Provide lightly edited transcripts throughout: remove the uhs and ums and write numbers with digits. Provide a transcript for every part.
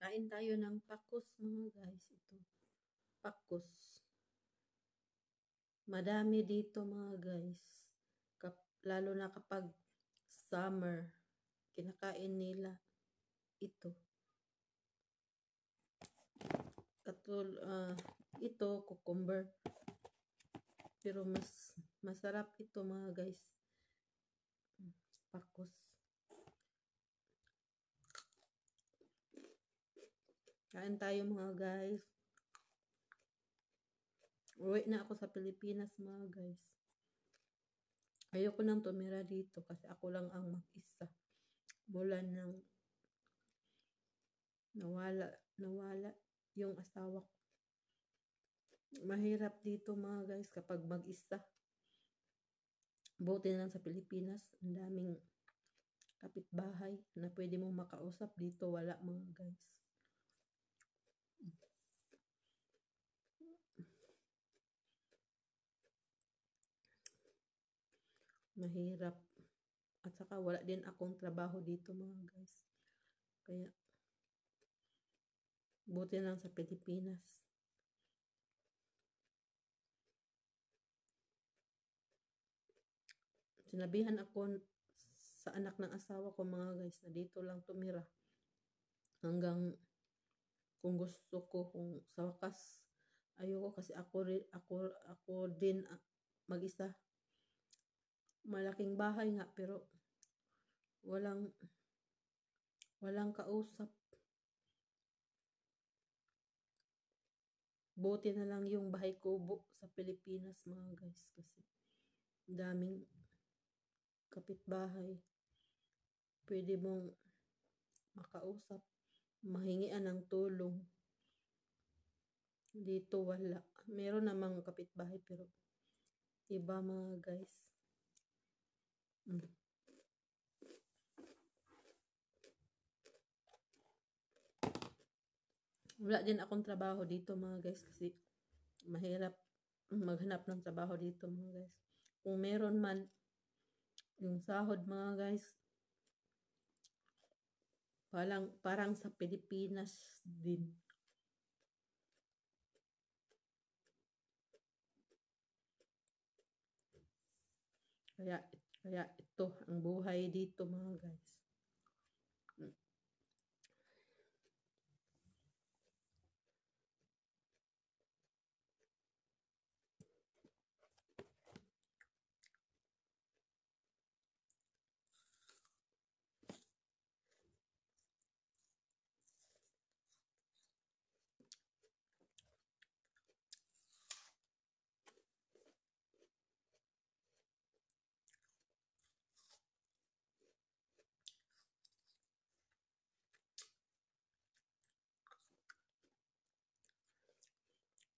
Kain tayo ng pakos mga guys. Ito, pakos. Madami dito mga guys. Lalo na kapag summer, kinakain nila ito. Ito, cucumber. Pero masarap ito mga guys. Pakos. Kain tayo mga guys. Uwi na ako sa Pilipinas mga guys. Ayoko nang tumira dito kasi ako lang ang mag-isa. Mula nang nawala yung asawa ko. Mahirap dito mga guys kapag mag-isa. Buti lang sa Pilipinas, ang daming kapitbahay na pwede mong makausap. Dito wala mga guys. Mahirap. At saka wala din akong trabaho dito mga guys. Kaya buti lang sa Pilipinas. Sinabihan ako sa anak ng asawa ko mga guys na dito lang tumira. Hanggang kung gusto ko, kung sa wakas, ayoko kasi ako din mag-isa. Malaking bahay nga pero walang kausap. Buti na lang yung bahay kubo sa Pilipinas mga guys kasi daming kapitbahay. Pwede mong makausap, mahingian ng tulong. Dito wala. Meron namang kapitbahay pero iba mga guys. Wala din akong trabaho dito mga guys kasi mahirap maghanap ng trabaho dito mga guys. Kung meron man yung sahod mga guys, parang sa Pilipinas din. Kaya ito ang buhay dito mga guys.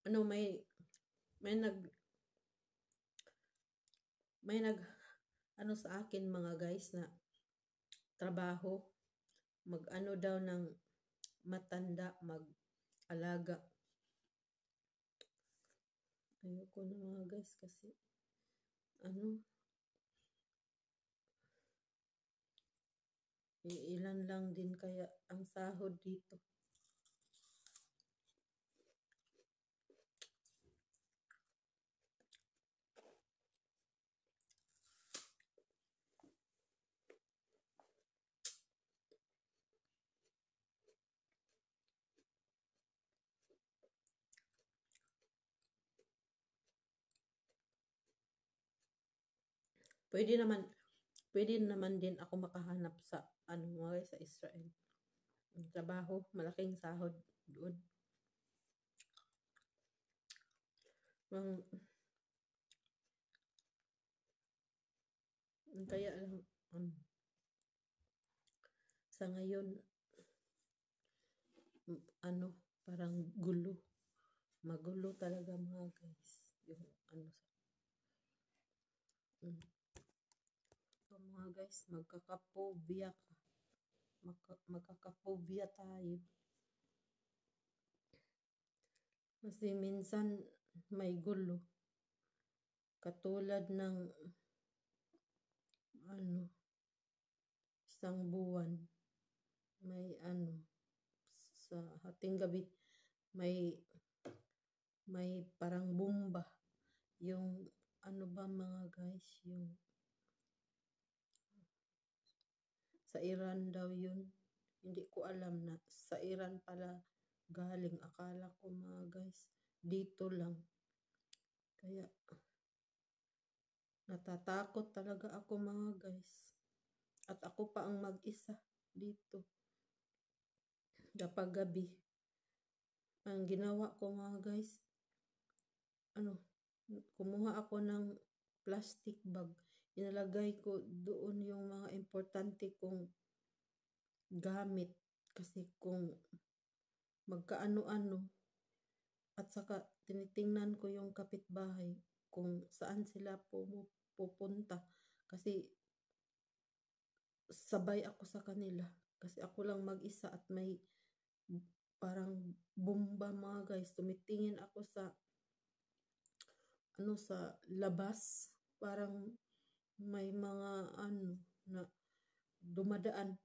May nag sa akin mga guys na trabaho, mag-ano daw ng matanda, mag-alaga. Ayoko na mga guys kasi ilan lang din kaya ang sahod dito. Pwede naman din ako makahanap sa sa Israel. Ang trabaho, malaking sahod doon. Kaya sa ngayon parang magulo talaga mga guys yung so mga guys, magkakaphobia tayo kasi minsan may gulo katulad ng isang buwan may sa hating gabi may parang bomba. Yung ano ba mga guys, yung sa Iran daw yun. Hindi ko alam na sa Iran pala galing. Akala ko mga guys, dito lang. Kaya natatakot talaga ako mga guys. At ako pa ang mag-isa dito. Kapag gabi. Ang ginawa ko mga guys, kumuha ako ng plastic bag. Inalagay ko doon yung mga importante kong gamit. Kasi kung magkaano-ano, at saka tinitingnan ko yung kapitbahay kung saan sila pupunta. Kasi sabay ako sa kanila. Kasi ako lang mag-isa at may parang bomba mga guys. Tumitingin ako sa labas. Parang may mga na dumadaan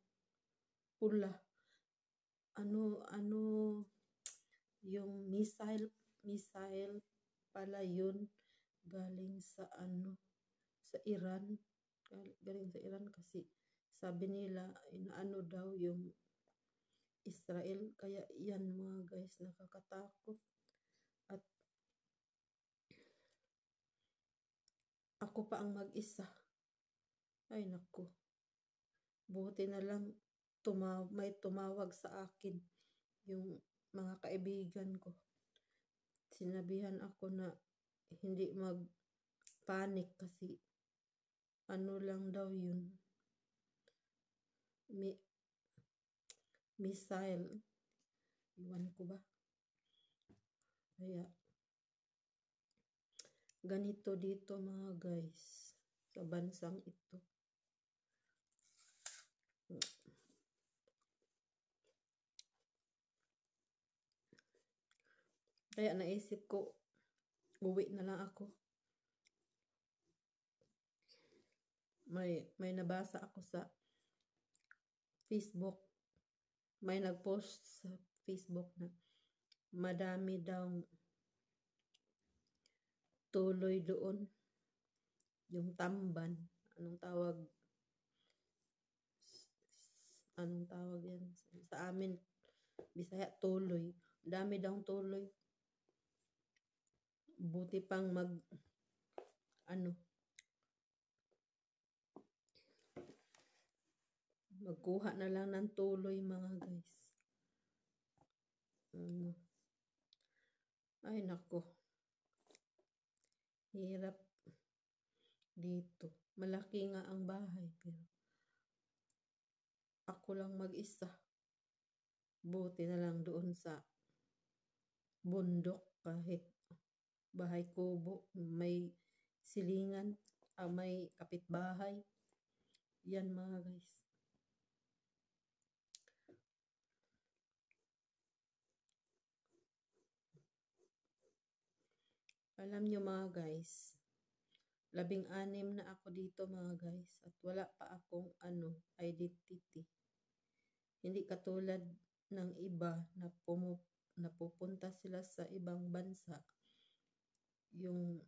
pula. Yung missile pala yun galing sa sa Iran. Galing sa Iran kasi sabi nila inaano daw yung Israel. Kaya yan mga guys, nakakatakot. At ako pa ang mag-isa. Ay naku. Buti na lang may tumawag sa akin yung mga kaibigan ko. Sinabihan ako na hindi mag-panic kasi lang daw yun. Missile. Iwan ko ba? Kaya ganito dito mga guys sa bansang ito. Kaya naisip ko uwi na lang ako. May nabasa ako sa Facebook. May nagpost sa Facebook na madami daw tuloy doon. Yung tamban. Anong tawag yan? Sa amin, Bisaya, tuloy. Dami daw tuloy. Buti pang magkuha na lang ng tuloy mga guys. Ay nako. Hirap dito. Malaki nga ang bahay pero ako lang mag-isa. Buti na lang doon sa bundok kahit bahay kubo, may silingan, may kapitbahay. Yan mga guys. Alam nyo mga guys, 16 na ako dito mga guys at wala pa akong identity. Hindi katulad ng iba na pupunta sila sa ibang bansa. Yung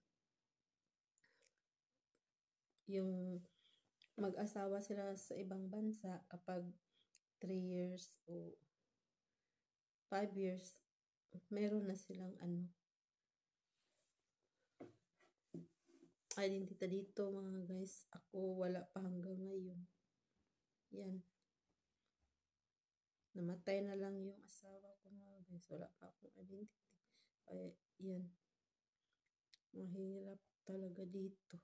mag-asawa sila sa ibang bansa kapag 3 years o 5 years, meron na silang identity dito mga guys. Ako wala pa hanggang ngayon. Yan. Namatay na lang yung asawa ko mga guys. Wala pa akong identity. Kaya yan. Mahirap talaga dito.